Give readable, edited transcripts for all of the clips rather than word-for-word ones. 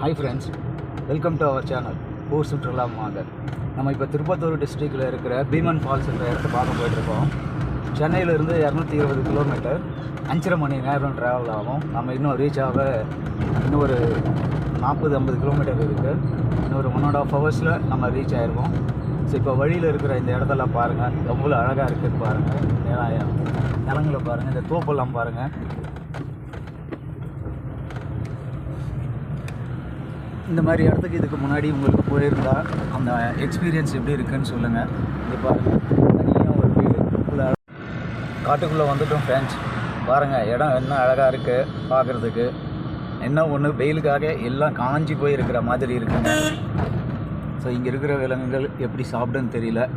Hi friends, welcome to our channel ஊர் சுற்றுலா மாதர். நம்ம இப்போ திருப்பத்தூர் டிஸ்ட்ரிக்டில் இருக்கிற பீமன் ஃபால்ஸ்ன்ற இடத்த பார்க்க போயிட்டுருக்கோம். சென்னையிலேருந்து 220 கிலோமீட்டர் 5.5 மணி நேரம் ட்ராவல் ஆகும். நம்ம இன்னும் ரீச் ஆக இன்னும் ஒரு 40-50 கிலோமீட்டர் இருக்குது. இன்னொரு 1.5 ஹவர்ஸில் நம்ம ரீச் ஆகிருக்கோம். ஸோ இப்போ வழியில் இருக்கிற இந்த இடத்தெல்லாம் பாருங்கள், எவ்வளோ அழகாக இருக்குதுன்னு பாருங்கள். நிலங்களை பாருங்கள், இந்த தோப்பெல்லாம் பாருங்கள். இந்த மாதிரி இடத்துக்கு இதுக்கு முன்னாடி உங்களுக்கு போயிருந்தா அந்த எக்ஸ்பீரியன்ஸ் எப்படி இருக்குன்னு சொல்லுங்கள். இது பாருங்கள், தனியாக ஒரு வீடு காட்டுக்குள்ளே வந்துட்டோம் ஃப்ரெண்ட்ஸ். பாருங்கள், இடம் என்ன அழகாக இருக்குது பார்க்குறதுக்கு. என்ன ஒன்று, வெயிலுக்காக எல்லாம் காஞ்சி போய் இருக்கிற மாதிரி இருக்குங்க. ஸோ இங்கே இருக்கிற விலங்குகள் எப்படி சாப்பிடுன்னு தெரியல.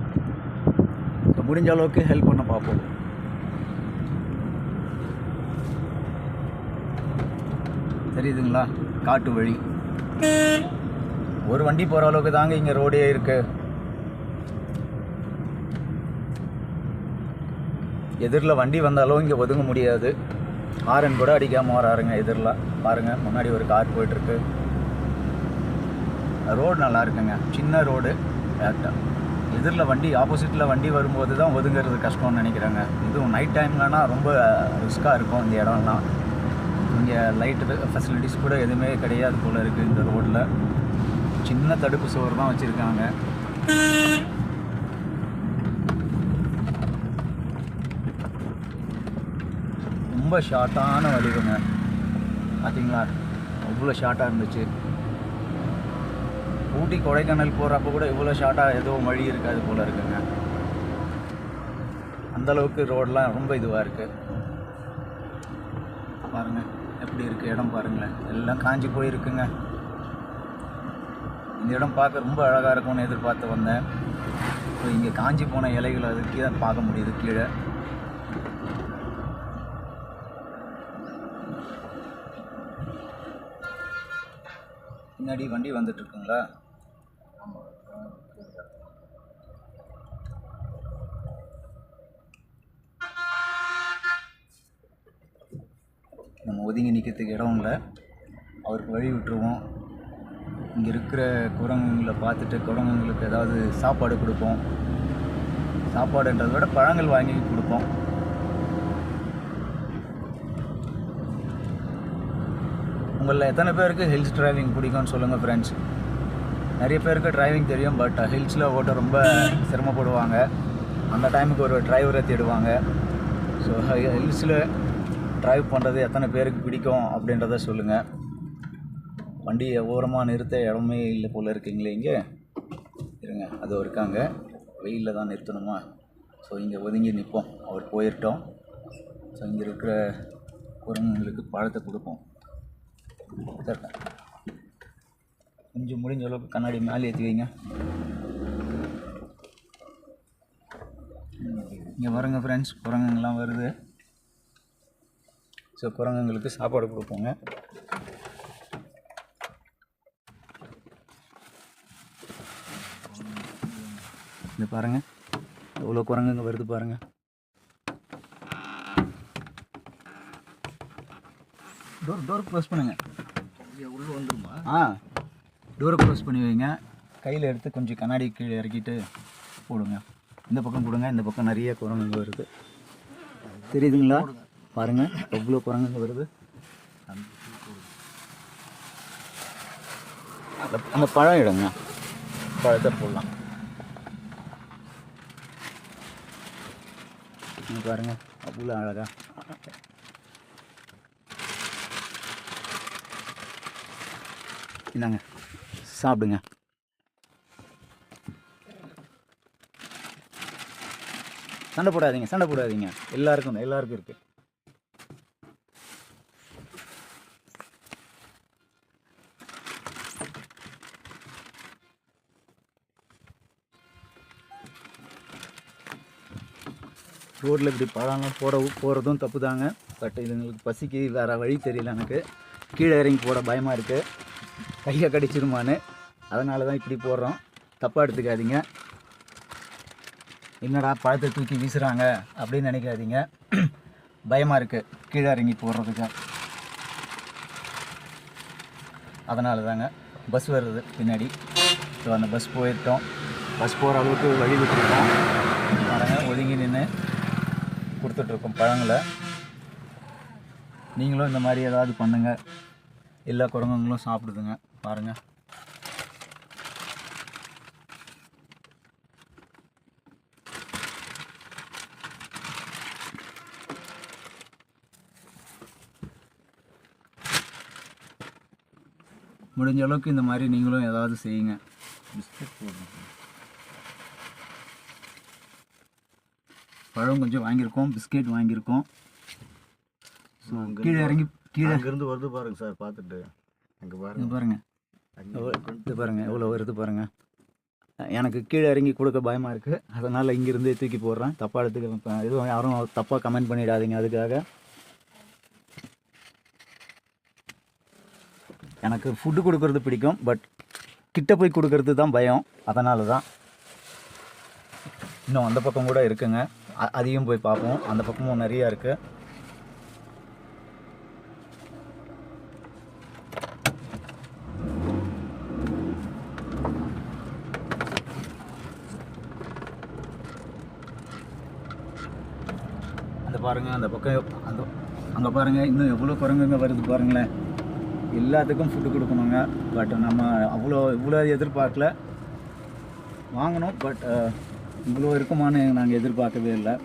ஸோ முடிஞ்ச அளவுக்கு ஹெல்ப் பண்ண பார்ப்போம். தெரியுதுங்களா, காட்டு வழி. ஒரு வண்டி போகிற அளவுக்கு தாங்க இங்கே ரோடே இருக்கு. எதிரில் வண்டி வந்தாலும் இங்கே ஒதுங்க முடியாது. ஹாரன் கூட அடிக்காமல் வராருங்க எதிரில். பாருங்கள், முன்னாடி ஒரு கார் போயிட்டுருக்கு. ரோடு நல்லா இருக்குங்க, சின்ன ரோடு. கரெக்டாக எதிரில் வண்டி, ஆப்போசிட்டில் வண்டி வரும்போது தான் ஒதுங்கிறது கஷ்டம்னு நினைக்கிறாங்க. இதுவும் நைட் டைம்லனா ரொம்ப ரிஸ்க்காக இருக்கும் இந்த இடம்லாம். இங்கே லைட்டு ஃபெசிலிட்டிஸ் கூட எதுவுமே கிடையாது போல் இருக்குது இந்த ரோட்டில். சின்ன தடுப்பு சுவர் தான் வச்சுருக்காங்க. ரொம்ப ஷார்ட்டான வழிவுங்க. பார்த்தீங்களா, அவ்வளோ ஷார்ட்டாக இருந்துச்சு. ஊட்டி கொடைக்கானல் போகிறப்ப கூட இவ்வளோ ஷார்ட்டாக ஏதோ வழி இருக்காது போல் இருக்குங்க. அந்தளவுக்கு ரோடெலாம் ரொம்ப இதுவாக இருக்குது. பாருங்கள் எப்படி இருக்குது இடம், பாருங்களேன். எல்லாம் காஞ்சி போயிருக்குங்க. இந்த இடம் பார்க்க ரொம்ப அழகாக இருக்கும்னு எதிர்பார்த்து வந்தேன். ஸோ இங்கே காஞ்சி போன இலைகள் அதுக்கு தான் பார்க்க முடியுது கீழே. பின்னாடி வண்டி வந்துட்டுருக்குங்களா? நம்ம ஒதுங்கி நிற்கிறதுக்கு இடம் இல்லை, அவருக்கு வழி விட்டுருவோம். இங்கே இருக்கிற குரங்குங்களை பார்த்துட்டு குரங்குங்களுக்கு ஏதாவது சாப்பாடு கொடுப்போம். சாப்பாடுன்றதை விட பழங்கள் வாங்கி கொடுப்போம். உங்களில் எத்தனை பேருக்கு ஹில்ஸ் டிரைவிங் பிடிக்கும்னு சொல்லுங்கள் ஃப்ரெண்ட்ஸ். நிறைய பேருக்கு டிரைவிங் தெரியும், பட் ஹில்ஸில் ஓட்ட ரொம்ப சிரமப்படுவாங்க. அந்த டைமுக்கு ஒரு டிரைவரை தேடுவாங்க. ஸோ ஹில்ஸில் ட்ரைவ் பண்ணுறது எத்தனை பேருக்கு பிடிக்கும் அப்படின்றத சொல்லுங்கள். வண்டியை ஓரமாக நிறுத்த இடமே இல்லை போல் இருக்குங்களே. இங்கே இருங்க, அது இருக்காங்க. வெயிலில் தான் நிறுத்தணுமா? ஸோ இங்கே ஒதுங்கி நிற்போம். அவர் போயிட்டோம். ஸோ இங்கே இருக்கிற குரங்குங்களுக்கு பழத்தை கொடுப்போம். கொஞ்சம் முடிஞ்ச அளவுக்கு கண்ணாடி மேலே ஏற்றி வைங்க. இங்கே வருங்க ஃப்ரெண்ட்ஸ், குரங்குங்கெல்லாம் வருது. ஸோ குரங்குங்களுக்கு சாப்பாடு கொடுப்போங்க. இந்த பாருங்கள், எவ்வளோ குரங்குங்க வருது பாருங்கள். டோர் க்ளோஸ் பண்ணுங்கள். உள்ளே வந்துருமா? டோரை க்ளோஸ் பண்ணி வைங்க. கையில் எடுத்து கொஞ்சம் கண்ணாடி கீழே இறக்கிட்டு போடுங்க. இந்த பக்கம் கொடுங்க. இந்த பக்கம் நிறைய குரங்குங்க வருது, தெரியுதுங்களா? பாருங்கள், எவ்வளோ குரங்குங்க வருது. அந்த பழம் இடங்க, பழத்தை போடலாம். பாருங்கள், அவ்வளோ அழகா. இந்தாங்க, சாப்பிடுங்க. சண்டை போடாதீங்க. எல்லாருக்கும் இருக்குது. ரோட்டில் இப்படி பழம்லாம் போகிறதும் தப்பு தாங்க. பட் இதுங்களுக்கு பசிக்கு வேறு வழி தெரியல. எனக்கு கீழே இறங்கி போட பயமாக இருக்குது, கையை கடிச்சிருமான்னு. அதனால தான் இப்படி போடுறோம். தப்பாக எடுத்துக்காதீங்க. என்னடா பழத்தை தூக்கி வீசுகிறாங்க அப்படின்னு நினைக்காதீங்க. பயமாக இருக்குது கீழே இறங்கி போடுறதுக்கு. அதனால தாங்க பஸ் வருது பின்னாடி. ஸோ அந்த பஸ் போயிட்டோம். பஸ் போகிற அளவுக்கு வழி விட்டுருக்கோம். பாருங்கள், ஒதுங்கி நின்று கொடுத்துட்ருக்கோம் பழங்களை. நீங்களும் இந்த மாதிரி ஏதாவது பண்ணுங்கள். எல்லா குரங்குங்களும் சாப்பிடுதுங்க பாருங்கள். முடிஞ்ச அளவுக்கு இந்த மாதிரி நீங்களும் ஏதாவது செய்யுங்க. பிஸ்கட் போடணும். பழம் கொஞ்சம் வாங்கியிருக்கோம், பிஸ்கெட் வாங்கியிருக்கோம். ஸோ கீழே இறங்கி இருந்து வருது பாருங்க சார், பார்த்துட்டு அங்கே பாருங்கள் இது பாருங்கள் எவ்வளோ வருது பாருங்கள். எனக்கு கீழே இறங்கி கொடுக்க பயமாக இருக்குது, அதனால் இங்கேருந்து தூக்கி போடுறேன். தப்பாக எடுத்துக்க எதுவும் யாரும் தப்பாக கமெண்ட் பண்ணிடாதீங்க. அதுக்காக எனக்கு ஃபுட்டு கொடுக்கறது பிடிக்கும், பட் கிட்ட போய் கொடுக்கறது தான் பயம். அதனால தான். இன்னும் அந்த பக்கம் கூட இருக்குங்க, அதையும் போய் பார்ப்போம். அந்த பக்கமும் நிறையா இருக்குது. அந்த பாருங்கள், அந்த பக்கம் அங்கே பாருங்கள், இன்னும் எவ்வளோ குரங்குங்க வருது பாருங்களேன். எல்லாத்துக்கும் ஃபுட்டு கொடுக்கணுங்க. பட் நம்ம இவ்வளோ எதிர்பார்க்கல. வாங்கணும், பட் இவ்வளோ இருக்குமான்னு நாங்கள் எதிர்பார்க்கவே இல்லை.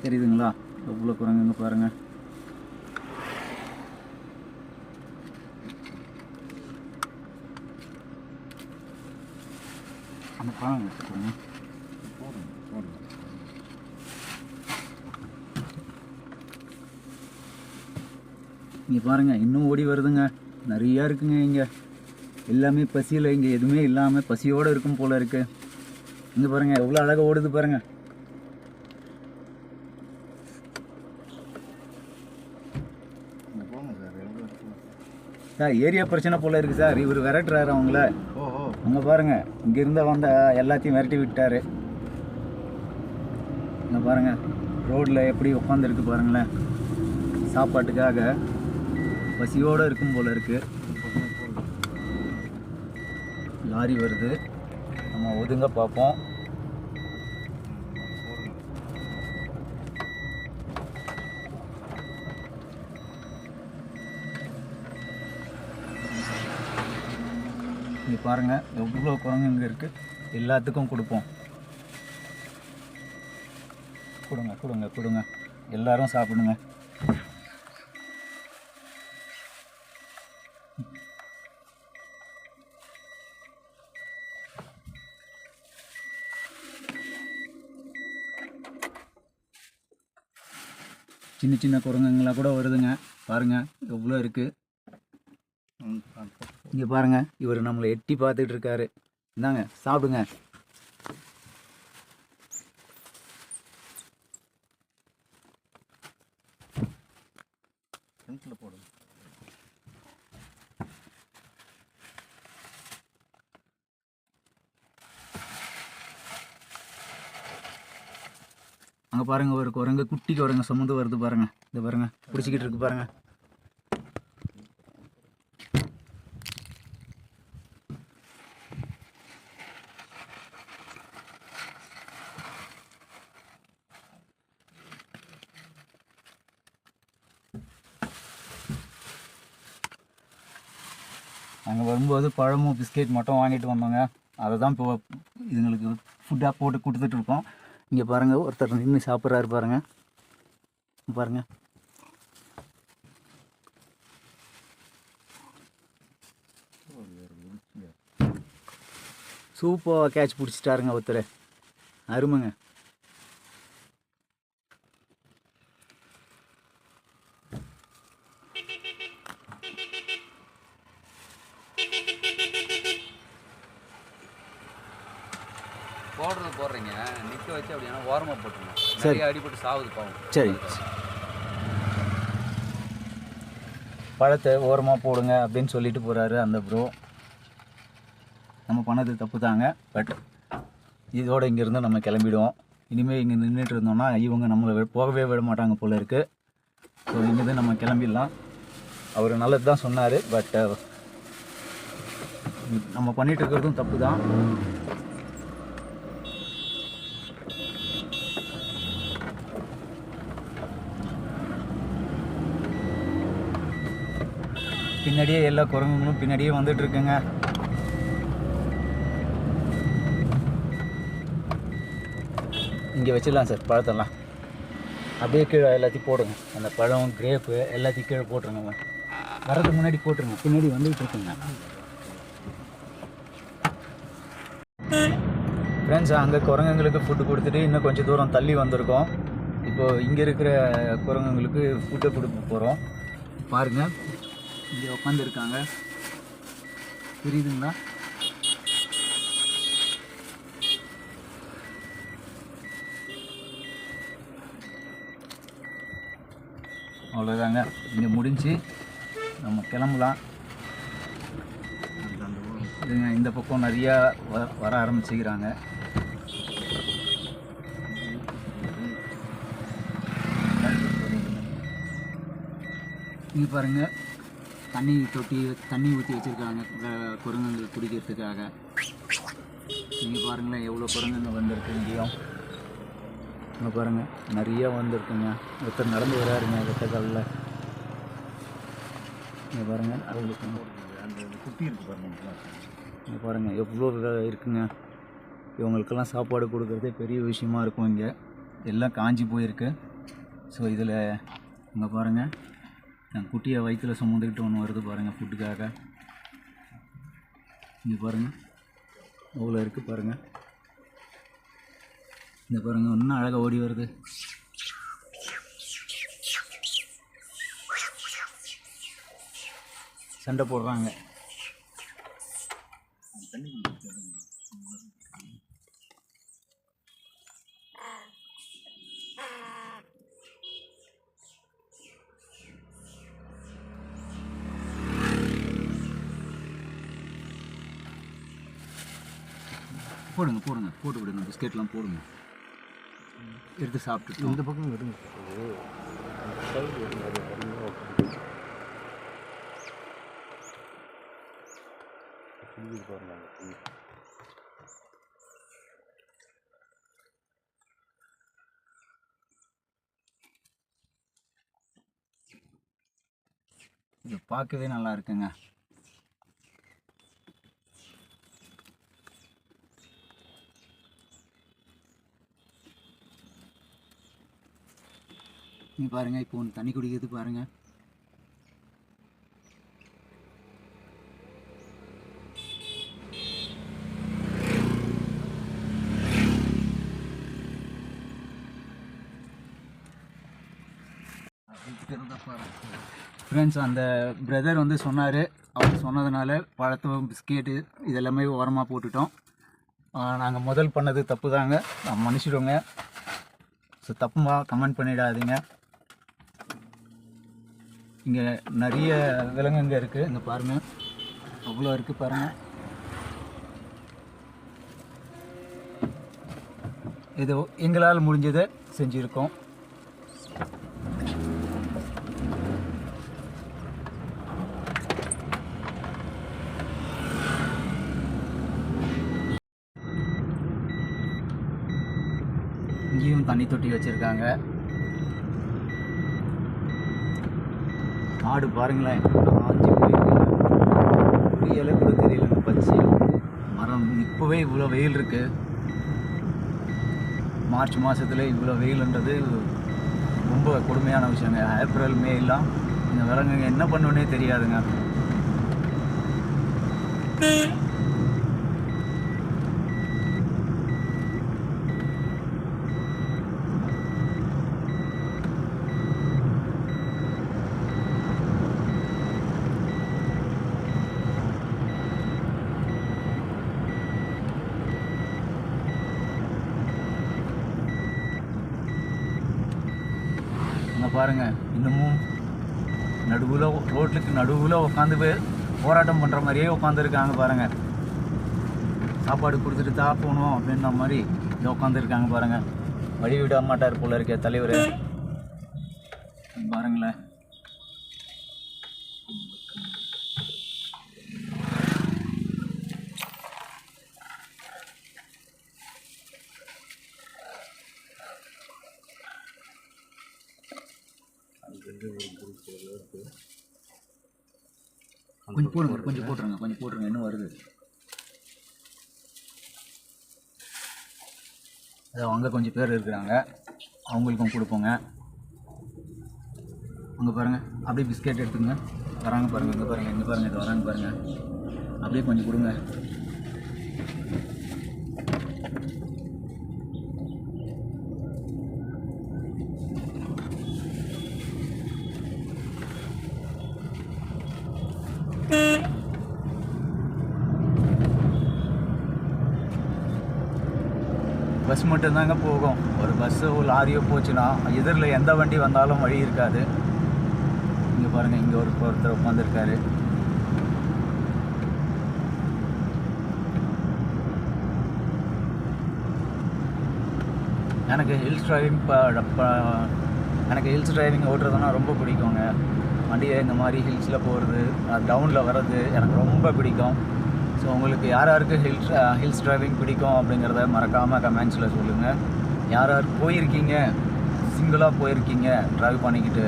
தெரியுதுங்களா எவ்வளோ குரங்குங்க பாருங்கள். அந்த பழம் எடுத்துக்கோங்க. இங்கே பாருங்கள், இன்னும் ஓடி வருதுங்க. நிறையா இருக்குங்க இங்கே. எல்லாமே பசியில், இங்கே எதுவுமே இல்லாமல் பசியோடு இருக்கும் போல் இருக்குது. இங்கே பாருங்கள் எவ்வளோ அழகாக ஓடுது பாருங்கள். சார் ஏரியா பிரச்சனை போல் இருக்குது சார். இவர் விரட்டுறாரு அவங்கள. அங்கே பாருங்கள், இங்கேருந்து வந்த எல்லாத்தையும் விரட்டி விட்டார். இங்கே பாருங்கள் ரோட்டில் எப்படி உட்காந்துருக்கு பாருங்களேன். சாப்பாட்டுக்காக பசியோடு இருக்கும் போல் இருக்குது. லாரி வருது, நம்ம ஒதுங்க பார்ப்போம். இங்கே பாருங்கள் எவ்வளோ குரங்கு இங்கே இருக்குது. எல்லாத்துக்கும் கொடுப்போம். கொடுங்க கொடுங்க கொடுங்க, எல்லோரும் சாப்பிடுங்க. சின்ன சின்ன குரங்குங்களாம் கூட வருதுங்க பாருங்கள், எவ்வளோ இருக்குது. இங்கே பாருங்கள், இவர் நம்மளை எட்டி பார்த்துட்டு இருக்காரு. இந்தாங்க சாப்பிடுங்க. போடுங்க. அங்கே பாருங்கள் ஒரு குரங்கு, குட்டி குரங்கு சுமந்து வருது பாருங்கள். இந்த பாருங்கள் பிடிச்சிக்கிட்டு இருக்கு பாருங்கள். அங்கே வரும்போது பழமும் பிஸ்கெட் மட்டும் வாங்கிட்டு வந்தோங்க. அதை தான் இப்போ இதுங்களுக்கு ஃபுட்டாக போட்டு கொடுத்துட்ருக்கோம். இங்கே பாருங்கள் ஒருத்தர் நின்று சாப்பிட்றாரு பாருங்கள். பாருங்கள் சூப்பராக கேட்ச் பிடிச்சிட்டாருங்க ஒருத்தர். அருமைங்க. போடுறீங்க நிற்க வச்சு அப்படின்னா ஓரமாக போட்டுருங்க. சரி, அடிபட்டு சாவுது பாவம். சரி, பழத்தை ஓரமாக போடுங்க அப்படின்னு சொல்லிட்டு போகிறாரு அந்த ப்ரோ. நம்ம பண்ணது தப்பு தாங்க, பட் இதோடு இங்கேருந்து நம்ம கிளம்பிடுவோம். இனிமேல் இங்கே நின்றுட்டு இருந்தோம்னா இவங்க நம்மளை போகவே விட மாட்டாங்க போல் இருக்குது. ஸோ இங்கேருந்து நம்ம கிளம்பிடலாம். அவர் நல்லது தான் சொன்னார், பட் நம்ம பண்ணிகிட்டு இருக்கிறதும் தப்பு தான். பின்னாடியே எல்லா குரங்குகளும் பின்னாடியே வந்துட்டு இருக்குங்க. இங்கே வச்சிடலாம் சார் பழத்தெல்லாம். அப்படியே கீழே எல்லாத்தையும் போடுங்க. அந்த பழம் கிரேப்பு எல்லாத்தையும் கீழே போட்டுருங்க. வரதுக்கு முன்னாடி போட்டுருங்க. பின்னாடி வந்துகிட்டு இருக்குங்க. ஃப்ரெண்ட்ஸ், அங்கே குரங்குங்களுக்கு ஃபுட்டு கொடுத்துட்டு இன்னும் கொஞ்சம் தூரம் தள்ளி வந்திருக்கோம். இப்போது இங்கே இருக்கிற குரங்குங்களுக்கு ஃபுட்டை கொடுக்க போகிறோம். பாருங்கள், இங்கே உட்காந்துருக்காங்க, தெரியுதுங்களா? அவ்வளோதாங்க, இங்கே முடிஞ்சு நம்ம கிளம்பலாம். இதுங்க இந்த பக்கம் நிறையா வர ஆரம்பிச்சுக்கிறாங்க. இங்கே பாருங்கள், தண்ணி தொட்டி தண்ணி ஊற்றி வச்சுருக்காங்க குரங்குகள் குடிக்கிறதுக்காக. நீங்கள் பாருங்களேன் எவ்வளோ குரங்குங்க வந்திருக்கு. இங்கேயும் இங்கே பாருங்கள் நிறையா வந்திருக்குங்க. ஒருத்தர் நடந்து வராருங்க வெட்டக்காலில். இங்கே பாருங்கள் அவங்களுக்கு அந்த குட்டி இருக்குது பாருங்க. இங்கே பாருங்கள் எவ்வளோ இருக்குங்க. இவங்களுக்கெல்லாம் சாப்பாடு கொடுக்குறதே பெரிய விஷயமா இருக்கும். இங்கே எல்லாம் காஞ்சி போயிருக்கு. ஸோ இதில் இங்கே பாருங்கள், என் குட்டியை வயிற்றில் சுமந்துக்கிட்டு ஒன்று வருது பாருங்கள் ஃபுட்டுக்காக. இங்கே பாருங்கள் அவ்வளோ இருக்குது பாருங்கள். இந்த பாருங்கள் இன்னும் அழகாக ஓடி வருது. சண்டை போடுறாங்க. போடுங்க போடுங்க, போட்டு விடுங்க, பிஸ்கெட்லாம் போடுங்க, எடுத்து சாப்பிட்டு. இந்த பக்கம் எடுங்க. இது பார்க்கவே நல்லா இருக்குங்க. நீ பாருங்க, இப்போ ஒன்று தண்ணி குடிக்கிறது பாருங்க. ஃப்ரெண்ட்ஸ், அந்த பிரதர் வந்து சொன்னார். அவர் சொன்னதுனால பழத்தும் பிஸ்கெட்டு இதெல்லாமே ஓரமாக போட்டுட்டோம். நாங்கள் முதல் பண்ணது தப்பு தாங்க, நான் மன்னிச்சிடுவோங்க. ஸோ தப்புமா கமெண்ட் பண்ணிடாதீங்க. இங்கே நிறைய விலங்குங்க இருக்குது. இங்கே பாருங்கள் அவ்வளோ இருக்குது பாருங்கள். ஏதோ எங்களால் முடிஞ்சதை செஞ்சுருக்கோம். இங்கேயும் தண்ணி தொட்டி வச்சுருக்காங்க. மாடு பாருங்களேன் காஞ்சி போயிருக்குங்க. இலை கூட தெரியலங்க, பச்சை மரம். இப்போவே இவ்வளோ வெயில் இருக்குது. மார்ச் மாதத்தில் இவ்வளோ வெயிலுன்றது ரொம்ப கொடுமையான விஷயங்க. ஏப்ரல் மே எல்லாம் இந்த விலங்குங்க என்ன பண்ணுன்னே தெரியாதுங்க. பாருங்கள் இன்னமும் நடுவில் ரோட்டுக்கு நடுவில் உட்காந்து போராட்டம் பண்ணுற மாதிரியே உட்காந்துருக்காங்க பாருங்கள். சாப்பாடு கொடுத்துட்டு தான் போகணும் அப்படின்ற மாதிரி இங்கே உட்காந்துருக்காங்க பாருங்கள். வழி விட மாட்டார் போல இருக்க தலைவர். பாருங்களேன், கொஞ்சம் போடுங்க, கொஞ்சம் போட்டுருங்க, இன்னும் வருது. அது அங்கே கொஞ்சம் பேர் இருக்கிறாங்க, அவங்களுக்கும் கொடுப்போங்க. அங்கே பாருங்கள், அப்படியே பிஸ்கெட் எடுத்துங்க. வராங்க பாருங்கள், இங்கே பாருங்கள், இது வராங்க பாருங்கள். அப்படியே கொஞ்சம் கொடுங்க. பஸ் மட்டும்தாங்க போகும். ஒரு பஸ்ஸோ லாரியோ போச்சுன்னா எதிரில் எந்த வண்டி வந்தாலும் வழி இருக்காது. இங்கே பாருங்கள், இங்கே ஒருத்தர் உட்காந்துருக்காரு. எனக்கு ஹில்ஸ் டிரைவிங் ஓட்டுறதுன்னா ரொம்ப பிடிக்குங்க. வண்டியை இந்த மாதிரி ஹில்ஸில் போகிறது, டவுனில் வர்றது எனக்கு ரொம்ப பிடிக்கும். ஸோ உங்களுக்கு யார் யாருக்கு ஹில்ஸ் டிரைவிங் பிடிக்கும் அப்படிங்கிறத மறக்காமல் கமெண்ட்ஸில் சொல்லுங்கள். யார் யார் போயிருக்கீங்க, சிங்கிளாக போயிருக்கீங்க ட்ரைவ் பண்ணிக்கிட்டு,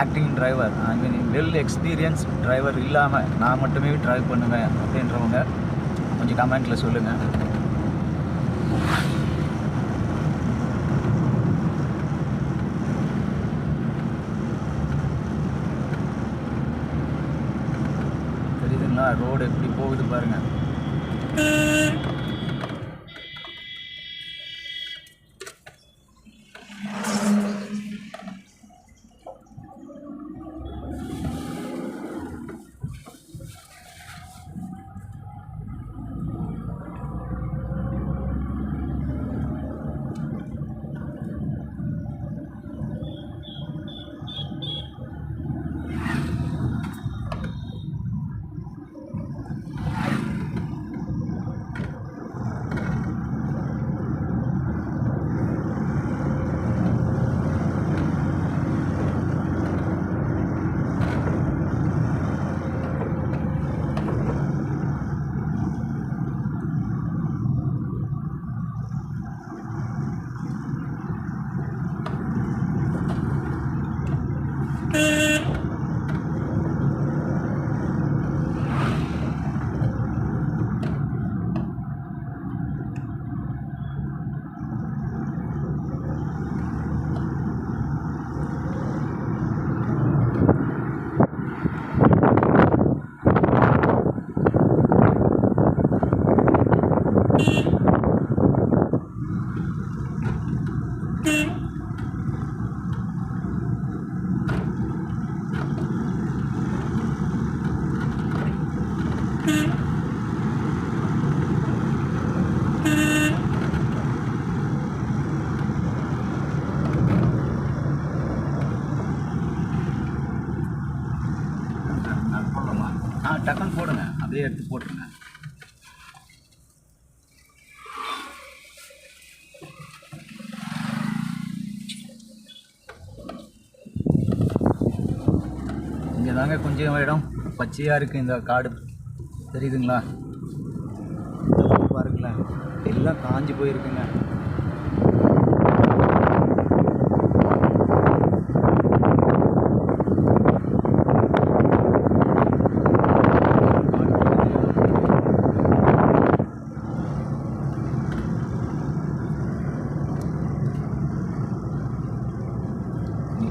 ஆக்டிங் டிரைவர், ஐ மீன் வெல் எக்ஸ்பீரியன்ஸ் டிரைவர் இல்லாமல் நான் மட்டுமே ட்ரைவ் பண்ணுவேன் அப்படின்றவங்க கொஞ்சம் கமெண்ட்டில் சொல்லுங்கள். தெரியுதுங்களா ரோடு எப்படி போகுது பாருங்கள். டக்குன்னு போடுங்க, அப்படியே எடுத்து போட்டுருங்க. இங்கே தாங்க கொஞ்சம் இடம் பச்சையாக இருக்குது இந்த காடு, தெரியுதுங்களா? பாருங்களேன், எல்லாம் காஞ்சி போயிருக்குங்க.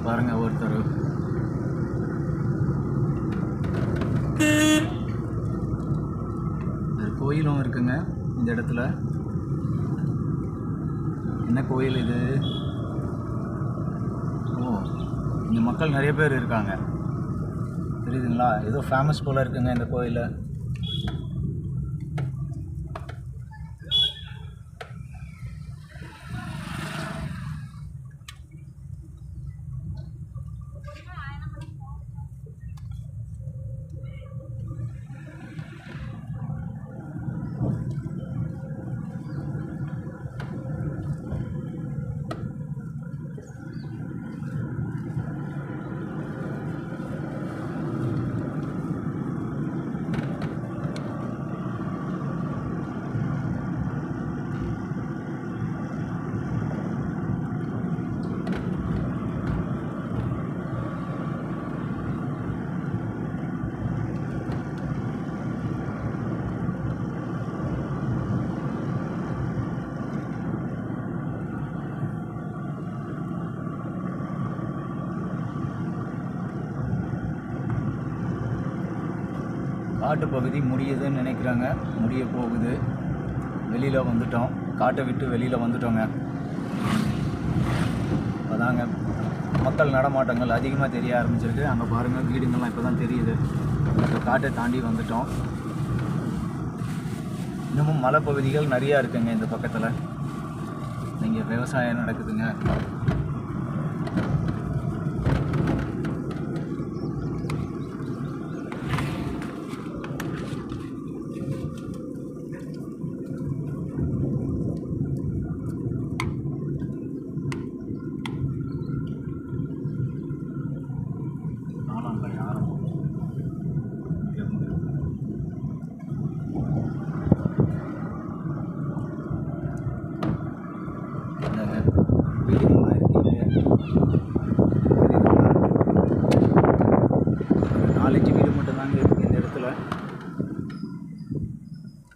பாருங்க ஒருத்தர் கோயிலும் இருக்குங்க இந்த இடத்துல. என்ன கோயில் இது? ஓ, இங்கே மக்கள் நிறைய பேர் இருக்காங்க, தெரியுதுங்களா? ஏதோ ஃபேமஸ் போல் இருக்குங்க இந்த கோயில். காட்டு பகுதி முடியுதுன்னு நினைக்கிறாங்க, முடிய போகுது. வெளியில் வந்துட்டோம், காட்டை விட்டு வெளியில் வந்துட்டோங்க. அதாங்க மக்கள் நடமாட்டங்கள் அதிகமாக தெரிய ஆரம்பிச்சிருக்கு. அங்கே பாருங்கள், வீடுங்கள்லாம் இப்போ தான் தெரியுது. இப்போ காட்டை தாண்டி வந்துட்டோம். இன்னமும் மலைப்பகுதிகள் நிறையா இருக்குங்க இந்த பக்கத்தில். இங்கே விவசாயம் நடக்குதுங்க.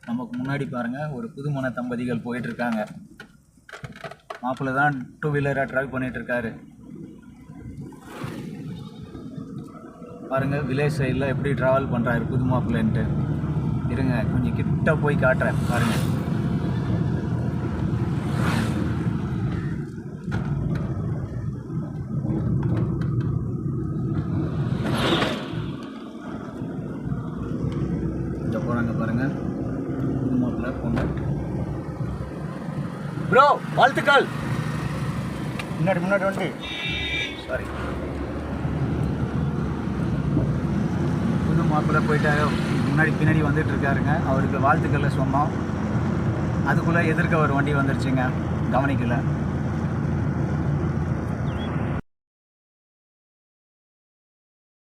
நமக்கு முன்னாடி பாருங்கள் ஒரு புதுமண தம்பதிகள் போயிட்டுருக்காங்க. மாப்பிள்ளை தான் 2 வீலராக ட்ரைவ் பண்ணிகிட்ருக்காரு. பாருங்கள் வில்லேஜ் சைடில் எப்படி ட்ராவல் பண்ணுறாரு புது மாப்பிள்ளைன்ட்டு. இருங்க கொஞ்சம் கிட்ட போய் காட்டுறேன் பாருங்கள். கிட்ட போகிறாங்க பாருங்கள் புது மாப்பிள்ளை பொண்ணு. ப்ரோ வாழ்த்துக்கள். முன்னாடி வண்டி. சாரி, புது மாப்பிள்ளை போயிட்டாரு. பின்னாடி வந்துட்டு இருக்காருங்க. அவருக்கு வாழ்த்துக்களை சொன்னோம். அதுக்குள்ளே எதிர்க்க ஒரு வண்டி வந்துருச்சுங்க, கவனிக்கல.